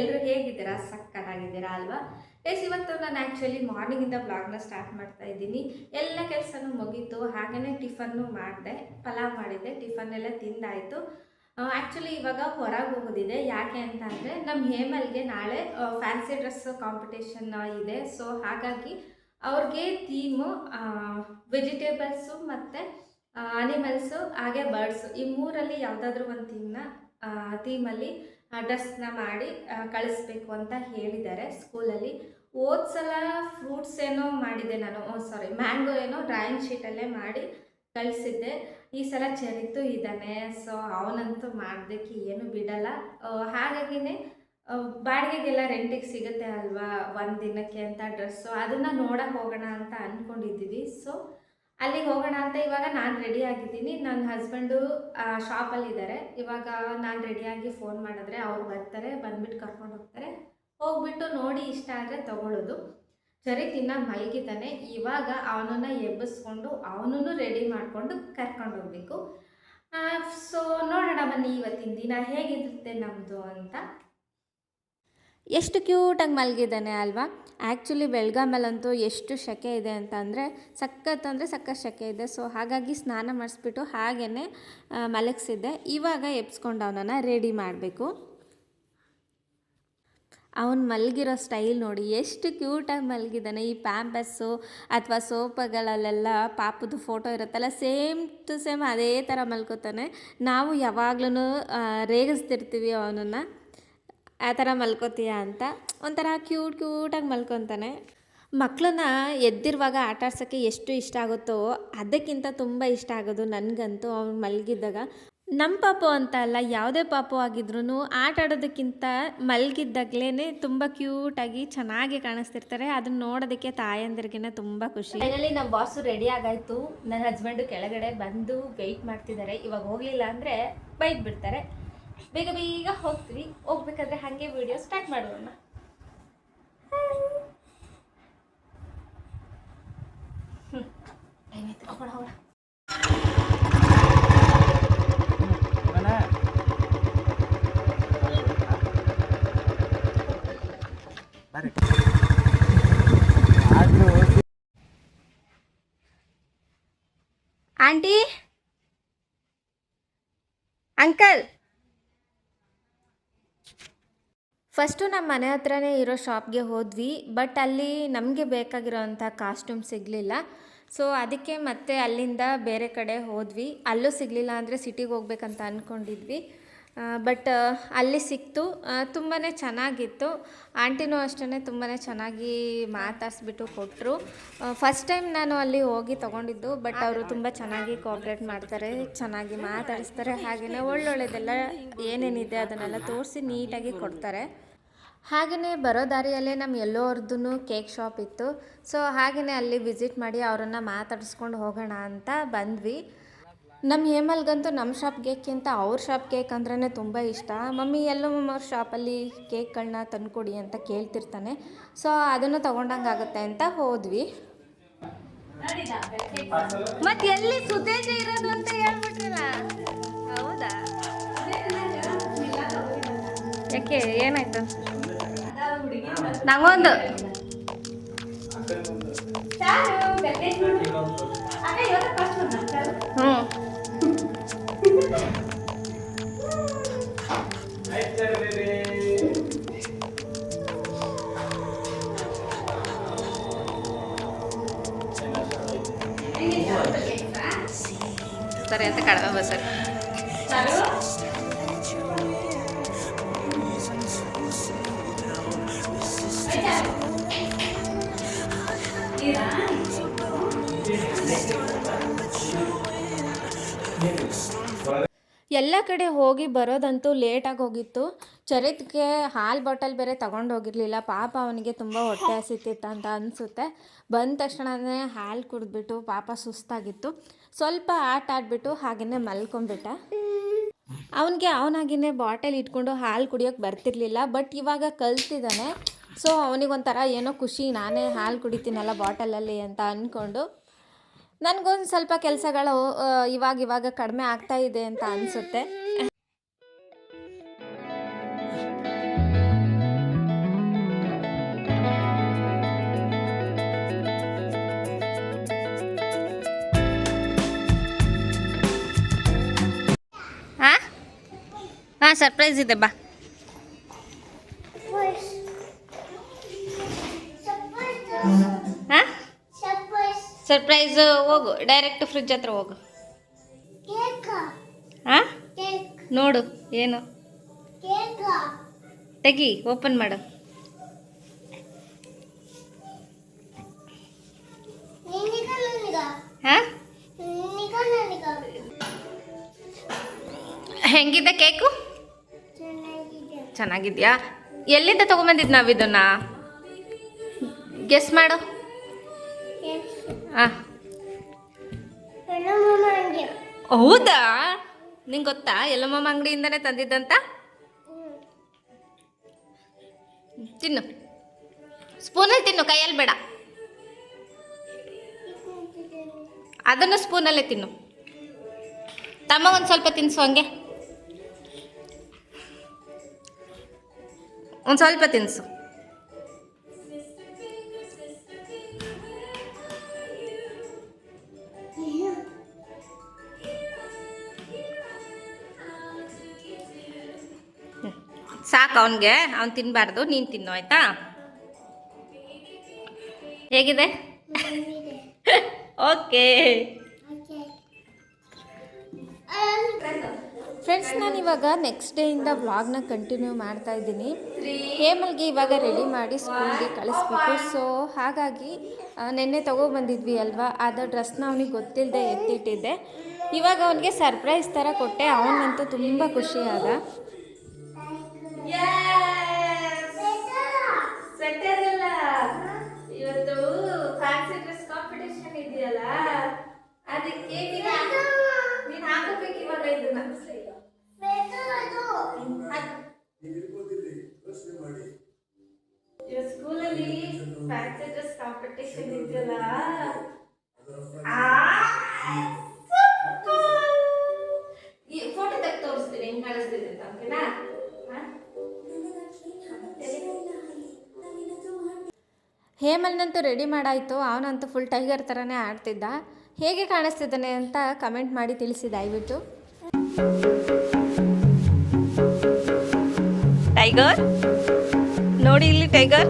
ಎಲ್ಲರೂ ಹೇಗಿದ್ದೀರಾ? ಸಕ್ಕತ್ತಾಗಿದ್ದೀರಾ ಅಲ್ವಾ? ಇವತ್ತು ನಾನು ಆ್ಯಕ್ಚುಲಿ ಮಾರ್ನಿಂಗಿಂದ ವ್ಲಾಗ್ನ ಸ್ಟಾರ್ಟ್ ಮಾಡ್ತಾ ಇದ್ದೀನಿ. ಎಲ್ಲ ಕೆಲಸನೂ ಮುಗೀತು. ಹಾಗೆಯೇ ಟಿಫನ್ನು ಮಾಡಿದೆ, ಪಲಾವ್ ಮಾಡಿದ್ದೆ, ಟಿಫನ್ ಎಲ್ಲ ತಿಂದಾಯಿತು. ಆ್ಯಕ್ಚುಲಿ ಇವಾಗ ಹೊರಗೆ ಹೋಗೋದಿದೆ. ಯಾಕೆ ಅಂತ ಅಂದರೆ ನಮ್ಮ ಹೇಮಲ್ಗೆ ನಾಳೆ ಫ್ಯಾನ್ಸಿ ಡ್ರೆಸ್ ಕಾಂಪಿಟೇಷನ್ ಇದೆ. ಸೊ ಹಾಗಾಗಿ ಅವ್ರಿಗೆ ಥೀಮು ವೆಜಿಟೇಬಲ್ಸು ಮತ್ತು ಅನಿಮಲ್ಸು ಹಾಗೆ ಬರ್ಡ್ಸು ಈ ಮೂರಲ್ಲಿ ಯಾವುದಾದ್ರೂ ಒಂದು ಥೀಮಲ್ಲಿ ಡ್ರೆಸ್ನ ಮಾಡಿ ಕಳಿಸ್ಬೇಕು ಅಂತ ಹೇಳಿದ್ದಾರೆ ಸ್ಕೂಲಲ್ಲಿ. ಹೋದ ಸಲ ಫ್ರೂಟ್ಸ್ ಏನೋ ಮಾಡಿದ್ದೆ ನಾನು, ಮ್ಯಾಂಗೋ ಏನೋ ಡ್ರಾಯಿಂಗ್ ಶೀಟಲ್ಲೇ ಮಾಡಿ ಕಳಿಸಿದ್ದೆ. ಈ ಸಲ ಚರಿತು ಇದ್ದಾನೆ, ಸೊ ಅವನಂತೂ ಮಾಡೋದಕ್ಕೆ ಏನು ಬಿಡಲ್ಲ. ಹಾಗಾಗಿನೇ ಬಾಡಿಗೆಗೆಲ್ಲ ರೆಂಟಿಗೆ ಸಿಗುತ್ತೆ ಅಲ್ವಾ ಒಂದು ದಿನಕ್ಕೆ ಅಂತ ಡ್ರೆಸ್ಸು, ಅದನ್ನು ನೋಡೋಕೆ ಹೋಗೋಣ ಅಂತ ಅಂದ್ಕೊಂಡಿದ್ದೀವಿ. ಸೊ ಅಲ್ಲಿಗೆ ಹೋಗೋಣ ಅಂತ ಇವಾಗ ನಾನು ರೆಡಿ ಆಗಿದ್ದೀನಿ. ನನ್ನ ಹಸ್ಬೆಂಡು ಶಾಪಲ್ಲಿದ್ದಾರೆ. ಇವಾಗ ನಾನು ರೆಡಿಯಾಗಿ ಫೋನ್ ಮಾಡಿದ್ರೆ ಅವ್ರು ಬರ್ತಾರೆ, ಬಂದುಬಿಟ್ಟು ಕರ್ಕೊಂಡು ಹೋಗ್ತಾರೆ. ಹೋಗ್ಬಿಟ್ಟು ನೋಡಿ ಇಷ್ಟ ಆದರೆ ತೊಗೊಳ್ಳೋದು. ಚರಿತ್ ಮಲಗಿದ್ದಾನೆ. ಇವಾಗ ಅವನನ್ನು ಎಬ್ಬಿಸ್ಕೊಂಡು ಅವನನ್ನು ರೆಡಿ ಮಾಡಿಕೊಂಡು ಕರ್ಕೊಂಡು ಹೋಗಬೇಕು. ಸೊ ನೋಡೋಣ ಬನ್ನಿ ಇವತ್ತಿನ ದಿನ ಹೇಗಿರುತ್ತೆ ನಮ್ಮದು ಅಂತ. ಎಷ್ಟು ಕ್ಯೂಟಾಗಿ ಮಲಗಿದ್ದಾನೆ ಅಲ್ವಾ? ಆ್ಯಕ್ಚುಲಿ ಬೆಳಗಾಮಲ್ಲಂತೂ ಎಷ್ಟು ಸೆಕೆ ಇದೆ ಅಂತ ಅಂದರೆ ಸಖತ್ ಸೆಕೆ ಇದೆ. ಸೊ ಹಾಗಾಗಿ ಸ್ನಾನ ಮಾಡಿಸ್ಬಿಟ್ಟು ಹಾಗೇ ಮಲಗಿಸಿದ್ದೆ. ಇವಾಗ ಎಬ್ಸ್ಕೊಂಡು ಅವನನ್ನು ರೆಡಿ ಮಾಡಬೇಕು. ಅವನು ಮಲಗಿರೋ ಸ್ಟೈಲ್ ನೋಡಿ ಎಷ್ಟು ಕ್ಯೂಟಾಗಿ ಮಲಗಿದ್ದಾನೆ. ಈ ಪ್ಯಾಂಪಸ್ಸು ಅಥವಾ ಸೋಪಗಳಲ್ಲೆಲ್ಲ ಪಾಪದ ಫೋಟೋ ಇರುತ್ತಲ್ಲ, ಸೇಮ್ ಟು ಸೇಮ್ ಅದೇ ಥರ ಮಲ್ಕೋತಾನೆ. ನಾವು ಯಾವಾಗ್ಲೂ ರೇಗಿಸ್ತಿರ್ತೀವಿ ಅವನನ್ನು, ಆ ಥರ ಮಲ್ಕೋತೀಯ ಅಂತ. ಒಂಥರ ಕ್ಯೂಟಾಗಿ ಮಲ್ಕೊತಾನೆ. ಮಕ್ಕಳನ್ನ ಎದ್ದಿರುವಾಗ ಆಟ ಆಡ್ಸೋಕ್ಕೆ ಎಷ್ಟು ಇಷ್ಟ ಆಗುತ್ತೋ ಅದಕ್ಕಿಂತ ತುಂಬ ಇಷ್ಟ ಆಗೋದು ನನಗಂತೂ ಅವ್ನು ಮಲಗಿದ್ದಾಗ. ನಮ್ಮ ಪಾಪು ಅಂತ ಅಲ್ಲ, ಯಾವುದೇ ಪಾಪು ಆಗಿದ್ರೂ ಆಟ ಆಡೋದಕ್ಕಿಂತ ಮಲಗಿದ್ದಾಗಲೇ ತುಂಬ ಕ್ಯೂಟಾಗಿ ಚೆನ್ನಾಗಿ ಕಾಣಿಸ್ತಿರ್ತಾರೆ. ಅದನ್ನು ನೋಡೋದಕ್ಕೆ ತಾಯಂದಿರಿಗೇ ತುಂಬ ಖುಷಿ. ಫೈನಲಿ ನಮ್ಮ ಬಾಸು ರೆಡಿ ಆಗಾಯಿತು. ನನ್ನ ಹಸ್ಬೆಂಡು ಕೆಳಗಡೆ ಬಂದು ವೆಯ್ಟ್ ಮಾಡ್ತಿದ್ದಾರೆ. ಇವಾಗ ಹೋಗಲಿಲ್ಲ ಅಂದರೆ ಬೈದು ಬಿಡ್ತಾರೆ. ಬೇಗ ಹೋಗ್ತೀವಿ. ಹೋಗ್ಬೇಕಾದ್ರೆ ಹಾಗೆ ವಿಡಿಯೋ ಸ್ಟಾರ್ಟ್ ಮಾಡೋಣ. ಹೋಗೋಣ. ಆಂಟಿ, ಅಂಕಲ್, ಫಸ್ಟು ನಮ್ಮ ಮನೆ ಹತ್ರನೇ ಇರೋ ಶಾಪ್ಗೆ ಹೋದ್ವಿ. ಬಟ್ ಅಲ್ಲಿ ನಮಗೆ ಬೇಕಾಗಿರೋವಂಥ ಕಾಸ್ಟ್ಯೂಮ್ ಸಿಗಲಿಲ್ಲ. ಸೊ ಅದಕ್ಕೆ ಮತ್ತೆ ಅಲ್ಲಿಂದ ಬೇರೆ ಕಡೆ ಹೋದ್ವಿ. ಅಲ್ಲೂ ಸಿಗಲಿಲ್ಲ ಅಂದರೆ ಸಿಟಿಗೆ ಹೋಗ್ಬೇಕಂತ ಅಂದ್ಕೊಂಡಿದ್ವಿ. ಬಟ್ ಅಲ್ಲಿ ಸಿಕ್ತು. ತುಂಬಾ ಚೆನ್ನಾಗಿತ್ತು. ಆಂಟಿನೂ ಅಷ್ಟೇ ತುಂಬಾ ಚೆನ್ನಾಗಿ ಮಾತಾಡಿಸ್ಬಿಟ್ಟು ಕೊಟ್ಟರು. ಫಸ್ಟ್ ಟೈಮ್ ನಾನು ಅಲ್ಲಿ ಹೋಗಿ ತೊಗೊಂಡಿದ್ದು. ಬಟ್ ಅವರು ತುಂಬ ಚೆನ್ನಾಗಿ ಕೋಆಪ್ರೇಟ್ ಮಾಡ್ತಾರೆ, ಚೆನ್ನಾಗಿ ಮಾತಾಡಿಸ್ತಾರೆ. ಹಾಗೆಯೇ ಒಳ್ಳೊಳ್ಳೆದೆಲ್ಲ ಏನೇನಿದೆ ಅದನ್ನೆಲ್ಲ ತೋರಿಸಿ ನೀಟಾಗಿ ಕೊಡ್ತಾರೆ. ಹಾಗೆಯೇ ಬರೋ ದಾರಿಯಲ್ಲೇ ನಮ್ಮ ಎಲ್ಲೋರ್ದು ಕೇಕ್ ಶಾಪ್ ಇತ್ತು. ಸೊ ಹಾಗೆಯೇ ಅಲ್ಲಿ ವಿಸಿಟ್ ಮಾಡಿ ಅವರನ್ನು ಮಾತಾಡಿಸ್ಕೊಂಡು ಹೋಗೋಣ ಅಂತ ಬಂದ್ವಿ. ನಮ್ಮ ಹೇಮಲ್ಗಂತೂ ನಮ್ಮ ಶಾಪ್ ಕೇಕ್ಕಿಂತ ಅವ್ರ ಶಾಪ್ ಕೇಕ್ ಅಂದ್ರೇ ತುಂಬ ಇಷ್ಟ. ಮಮ್ಮಿ ಎಲ್ಲೋ ಅವ್ರ ಶಾಪಲ್ಲಿ ಕೇಕ್ಗಳನ್ನ ತಂದುಕೊಡಿ ಅಂತ ಕೇಳ್ತಿರ್ತಾನೆ. ಸೊ ಅದನ್ನು ತೊಗೊಂಡಂಗೆ ಆಗುತ್ತೆ ಅಂತ ಹೋದ್ವಿ. ಮತ್ತೆ ಎಲ್ಲಿ ಸುತೇಜ ಇರೋದು ಅಂತ ಹೇಳ್ಬಿಟ್ರಲ್ಲ? ಹೌದಾ? ಯಾಕೆ ಏನಾಯ್ತು? ನಂಗೊಂದು ಸರಿ ಅಂತ ಕಡಿಮೆ ಬಸ್ಸರಿ. ಎಲ್ಲ ಕಡೆ ಹೋಗಿ ಬರೋದಂತೂ ಲೇಟಾಗಿ ಹೋಗಿತ್ತು. ಚರಿತ್ಗೆ ಹಾಲು ಬಾಟಲ್ ಬೇರೆ ತೊಗೊಂಡೋಗಿರಲಿಲ್ಲ. ಪಾಪ ಅವನಿಗೆ ತುಂಬ ಹೊಟ್ಟೆ ಹಸಿತಿತ್ತು ಅಂತ ಅನಿಸುತ್ತೆ. ಬಂದ ತಕ್ಷಣವೇ ಹಾಲು ಕುಡಿದ್ಬಿಟ್ಟು ಪಾಪ ಸುಸ್ತಾಗಿತ್ತು. ಸ್ವಲ್ಪ ಆಟ ಆಡಿಬಿಟ್ಟು ಹಾಗೆಯೇ ಮಲ್ಕೊಂಡ್ಬಿಟ್ಟ. ಅವನಾಗಿಯೇ ಬಾಟಲ್ ಇಟ್ಕೊಂಡು ಹಾಲು ಕುಡಿಯೋಕ್ಕೆ ಬರ್ತಿರ್ಲಿಲ್ಲ. ಬಟ್ ಇವಾಗ ಕಲ್ತಿದ್ದಾನೆ. ಸೊ ಅವನಿಗೊಂಥರ ಏನೋ ಖುಷಿ, ನಾನೇ ಹಾಲು ಕುಡಿತೀನಲ್ಲ ಬಾಟಲಲ್ಲಿ ಅಂತ ಅಂದ್ಕೊಂಡು. ನನಗೊಂದು ಸ್ವಲ್ಪ ಕೆಲಸಗಳು ಇವಾಗ ಕಡಿಮೆ ಆಗ್ತಾ ಇದೆ ಅಂತ ಅನಿಸುತ್ತೆ. ಸರ್ಪ್ರೈಸ್ ಇದೆ ಬಾ. ಹಾಂ ಸರ್ಪ್ರೈಸ್ ಹೋಗು, ಡೈರೆಕ್ಟ್ ಫ್ರಿಜ್ ಹತ್ರ ಹೋಗು. ಹಾಂ ನೋಡು ಏನು ತೆಗಿ, ಓಪನ್ ಮಾಡು. ಹಾಂ ಹೆಂಗಿದೆ ಕೇಕು? ಚೆನ್ನಾಗಿದ್ಯಾ? ಎಲ್ಲಿಂದ ತೊಗೊಂಬಂದಿದ್ದು ನಾವು ಇದನ್ನ? ಗೆಸ್ ಮಾಡು. ಹಾಂ ಹೌದಾ? ನಿಂಗೆ ಗೊತ್ತಾ ಎಲ್ಲಮ್ಮಮ್ಮ ಅಂಗಡಿಯಿಂದನೇ ತಂದಿದ್ದಂತ? ತಿನ್ನು, ಸ್ಪೂನಲ್ಲಿ ತಿನ್ನು, ಕೈಯಲ್ಲಿ ಬೇಡ. ಅದನ್ನು ಸ್ಪೂನಲ್ಲೇ ತಿನ್ನು. ತಮ್ಮ ಒಂದು ಸ್ವಲ್ಪ ತಿನ್ಸು, ಹಂಗೆ ಒಂದು ಸ್ವಲ್ಪ ತಿನ್ಸು. ಸಾಕು ಅವನಿಗೆ, ಅವ್ನು ತಿನ್ನಬಾರ್ದು, ನೀನು ತಿನ್ನು ಆಯ್ತಾ? ಹೇಗಿದೆ? ಓಕೆ ಫ್ರೆಂಡ್ಸ್, ನಾನು ಇವಾಗ ನೆಕ್ಸ್ಟ್ ಡೇಯಿಂದ ವ್ಲಾಗ್ನ ಕಂಟಿನ್ಯೂ ಮಾಡ್ತಾ ಇದ್ದೀನಿ. ಹೇಮಲ್ಗೆ ಇವಾಗ ರೆಡಿ ಮಾಡಿ ಸ್ಕೂಲ್ಗೆ ಕಳಿಸ್ಬೇಕು. ಸೊ ಹಾಗಾಗಿ ನಿನ್ನೆ ತೊಗೊಬಂದಿದ್ವಿ ಅಲ್ವಾ, ಅದು ಡ್ರೆಸ್ನ ಅವನಿಗೆ ಗೊತ್ತಿಲ್ಲದೆ ಎತ್ತಿಟ್ಟಿದ್ದೆ. ಇವಾಗ ಅವನಿಗೆ ಸರ್ಪ್ರೈಸ್ ಥರ ಕೊಟ್ಟೆ. ಅವನಂತೂ ತುಂಬ ಖುಷಿ ಆದ. ಇವತ್ತು ಫ್ಯಾನ್ಸಿ ಡ್ರೆಸ್ ಕಾಂಪಿಟೇಷನ್ ಇದೆಯಲ್ಲ, ಅದಕ್ಕೆ ನೀನು ಹಾಕಬೇಕು ಇವಾಗ ಇದನ್ನ. ಇವತ್ತು ಸ್ಕೂಲಲ್ಲಿ ಫ್ಯಾನ್ಸಿ ಡ್ರೆಸ್ ಕಾಂಪಿಟೇಷನ್ ಇದೆಯಲ್ಲ, ಫೋಟೋ ತೆಗೆದು ತೋರಿಸ್ತೀನಿ, ಹೆಂಗ್ ಕಾಣಿಸ್ತಿದೆ ಅಂತ. ಓಕೆನಾ? ಹೇಮಲ್ನಂತೂ ರೆಡಿ ಮಾಡಾಯಿತು. ಅವನಂತೂ ಫುಲ್ ಟೈಗರ್ ಥರನೇ ಆಡ್ತಿದ್ದ. ಹೇಗೆ ಕಾಣಿಸ್ತಿದ್ದಾನೆ ಅಂತ ಕಮೆಂಟ್ ಮಾಡಿ ತಿಳಿಸಿ ದಯವಿಟ್ಟು. ಟೈಗರ್ ನೋಡಿ, ಇಲ್ಲಿ ಟೈಗರ್.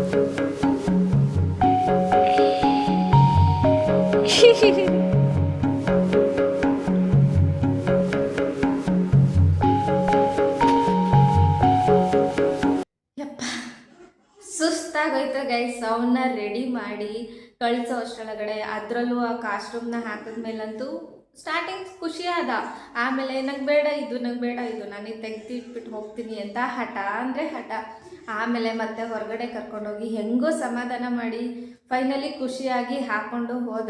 ಸುಸ್ತಾಗೋಯ್ತು ಗೈಸ್. ಅವನ್ನ ರೆಡಿ ಮಾಡಿ ಕಳಿಸೋ ಅಷ್ಟರೊಳಗಡೆ, ಅದರಲ್ಲೂ ಆ ಕಾಸ್ಟ್ಯೂಮ್ನ ಹಾಕಿದ್ಮೇಲಂತೂ ಸ್ಟಾರ್ಟಿಂಗ್ ಖುಷಿ ಆದ. ಆಮೇಲೆ ನಂಗೆ ಬೇಡ ಇದು, ನನಗೆ ತೆಗೆದಿಟ್ಬಿಟ್ಟು ಹೋಗ್ತೀನಿ ಅಂತ ಹಠ ಅಂದರೆ ಹಠ. ಆಮೇಲೆ ಮತ್ತೆ ಹೊರಗಡೆ ಕರ್ಕೊಂಡೋಗಿ ಹೆಂಗೋ ಸಮಾಧಾನ ಮಾಡಿ ಫೈನಲಿ ಖುಷಿಯಾಗಿ ಹಾಕ್ಕೊಂಡು ಹೋದ.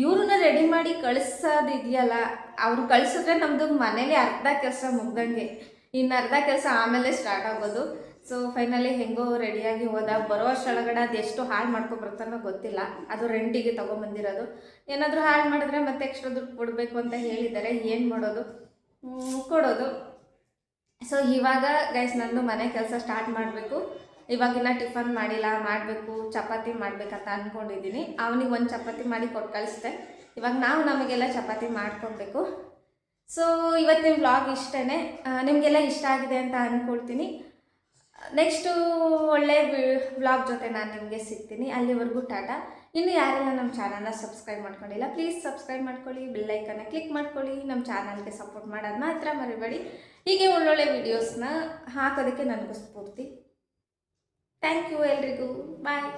ಇವ್ರನ್ನ ರೆಡಿ ಮಾಡಿ ಕಳಿಸೋದಿದೆಯಲ್ಲ, ಅವ್ರು ಕಳಿಸಿದ್ರೆ ನಮ್ಮದು ಮನೇಲಿ ಅರ್ಧ ಕೆಲಸ ಮುಗ್ದಂಗೆ, ಇನ್ನು ಅರ್ಧ ಕೆಲಸ ಆಮೇಲೆ ಸ್ಟಾರ್ಟ್ ಆಗೋದು. ಸೊ ಫೈನಲಿ ಹೆಂಗೋ ರೆಡಿಯಾಗಿ ಹೋದ. ಬರೋ ಅಷ್ಟರೊಳಗಡೆ ಅದು ಎಷ್ಟು ಹಾಳು ಮಾಡ್ಕೊಬರ್ತಾನೋ ಗೊತ್ತಿಲ್ಲ. ಅದು ರೆಂಟಿಗೆ ತೊಗೊಂಬಂದಿರೋದು. ಏನಾದರೂ ಹಾಳು ಮಾಡಿದ್ರೆ ಮತ್ತೆ ಎಕ್ಸ್ಟ್ರಾ ದುಡ್ಡು ಕೊಡಬೇಕು ಅಂತ ಹೇಳಿದ್ದಾರೆ. ಏನು ಮಾಡೋದು, ಕೊಡೋದು. ಸೊ ಇವಾಗ ಗೈಸ್ ನಂದು ಮನೆ ಕೆಲಸ ಸ್ಟಾರ್ಟ್ ಮಾಡಬೇಕು. ಇವಾಗಿನ ಟಿಫನ್ ಮಾಡಿಲ್ಲ, ಮಾಡಬೇಕು. ಚಪಾತಿ ಮಾಡಬೇಕಂತ ಅಂದ್ಕೊಂಡಿದ್ದೀನಿ. ಅವನಿಗೆ ಒಂದು ಚಪಾತಿ ಮಾಡಿ ಕೊಟ್ಟು ಕಳಿಸ್ದೆ. ಇವಾಗ ನಾವು ನಮಗೆಲ್ಲ ಚಪಾತಿ ಮಾಡ್ಕೊಬೇಕು. ಸೊ ಇವತ್ತಿನ ವ್ಲಾಗ್ ಇಷ್ಟೇ. ನಿಮಗೆಲ್ಲ ಇಷ್ಟ ಆಗಿದೆ ಅಂತ ಅಂದ್ಕೊಳ್ತೀನಿ. ನೆಕ್ಸ್ಟು ಒಳ್ಳೆ ವ್ಲಾಗ್ ಜೊತೆ ನಾನು ನಿಮಗೆ ಸಿಗ್ತೀನಿ. ಅಲ್ಲಿವರೆಗೂ ಟಾಟಾ. ಇನ್ನು ಯಾರೆಲ್ಲ ನಮ್ಮ ಚಾನಲ್ನ ಸಬ್ಸ್ಕ್ರೈಬ್ ಮಾಡ್ಕೊಂಡಿಲ್ಲ, ಪ್ಲೀಸ್ ಸಬ್ಸ್ಕ್ರೈಬ್ ಮಾಡ್ಕೊಳ್ಳಿ, ಬೆಲ್ಲೈಕನ್ನ ಕ್ಲಿಕ್ ಮಾಡ್ಕೊಳ್ಳಿ. ನಮ್ಮ ಚಾನಲ್ಗೆ ಸಪೋರ್ಟ್ ಮಾಡೋದು ಮಾತ್ರ ಮರಿಬೇಡಿ. ಹೀಗೆ ಒಳ್ಳೊಳ್ಳೆ ವೀಡಿಯೋಸ್ನ ಹಾಕೋದಕ್ಕೆ ನನಗೂ ಸ್ಫೂರ್ತಿ. ಥ್ಯಾಂಕ್ ಯು ಎಲ್ರಿಗೂ. ಬಾಯ್.